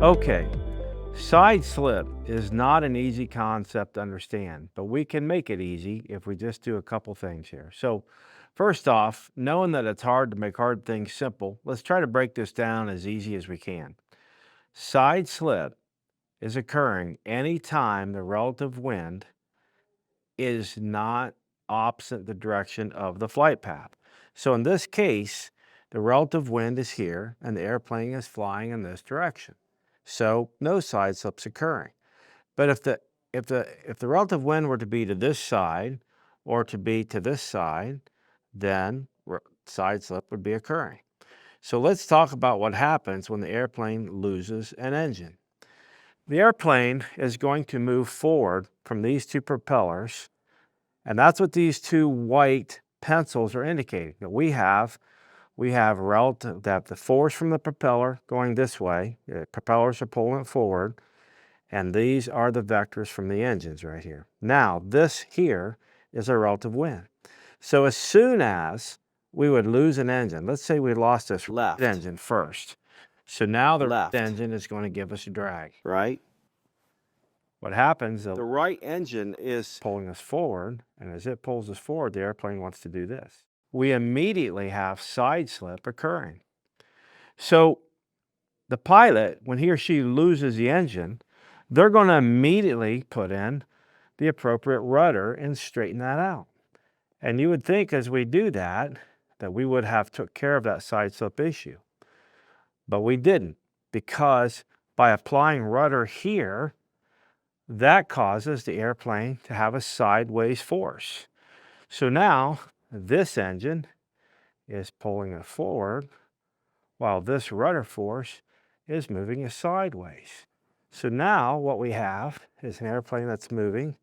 Okay, side slip is not an easy concept to understand, but we can make it easy if we just do a couple things here. So, first off, knowing that it's hard to make hard things simple, let's try to break this down as easy as we can. Side slip is occurring anytime the relative wind is not opposite the direction of the flight path. So in this case, the relative wind is here and the airplane is flying in this direction. So no side slips occurring. But if the relative wind were to be to this side or to be to this side, then side slip would be occurring. So let's talk about what happens when the airplane loses an engine. The airplane is going to move forward from these two propellers, and that's what these two white pencils are indicating, that we have relative, that the force from the propeller going this way, the propellers are pulling it forward, and these are the vectors from the engines right here. Now, this here is a relative wind. So as soon as we would lose an engine, let's say we lost this left engine first. So now the left engine is going to give us a drag. Right? What happens, The right engine is pulling us forward, and as it pulls us forward, the airplane wants to do this. We immediately have side slip occurring. So the pilot, when he or she loses the engine, they're going to immediately put in the appropriate rudder and straighten that out. And you would think as we do that we would have took care of that side slip issue. But we didn't, because by applying rudder here, that causes the airplane to have a sideways force. So now this engine is pulling it forward while this rudder force is moving it sideways. So now what we have is an airplane that's moving,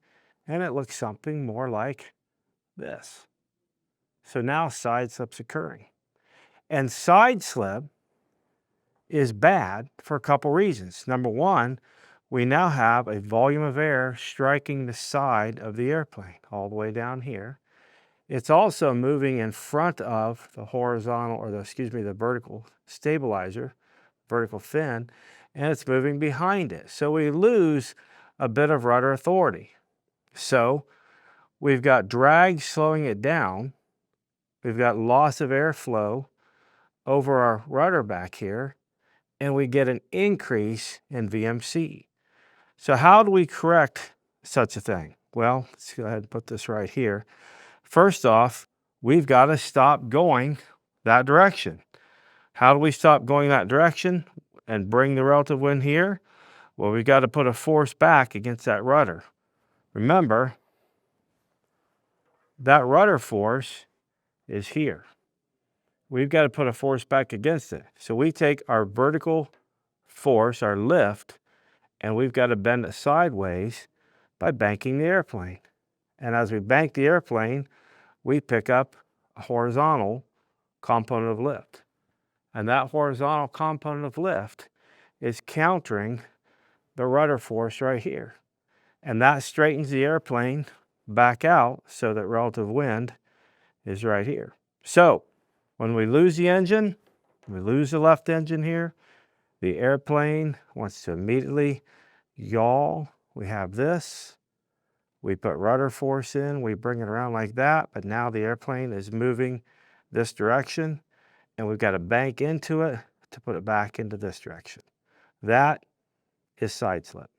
and it looks something more like this. So now side slip's occurring. And side slip is bad for a couple reasons. Number one, we now have a volume of air striking the side of the airplane all the way down here. It's also moving in front of the horizontal, or the vertical stabilizer, vertical fin, and it's moving behind it. So we lose a bit of rudder authority. So we've got drag slowing it down. We've got loss of airflow over our rudder back here, and we get an increase in VMC. So how do we correct such a thing? Well, let's go ahead and put this right here. First off, we've got to stop going that direction. How do we stop going that direction and bring the relative wind here? Well, we've got to put a force back against that rudder. Remember, that rudder force is here. We've got to put a force back against it. So we take our vertical force, our lift, and we've got to bend it sideways by banking the airplane. And as we bank the airplane, we pick up a horizontal component of lift. And that horizontal component of lift is countering the rudder force right here. And that straightens the airplane back out so that relative wind is right here. So when we lose the engine, we lose the left engine here, the airplane wants to immediately yaw. We have this. We put rudder force in, we bring it around like that, but now the airplane is moving this direction, and we've got to bank into it to put it back into this direction. That is side slip.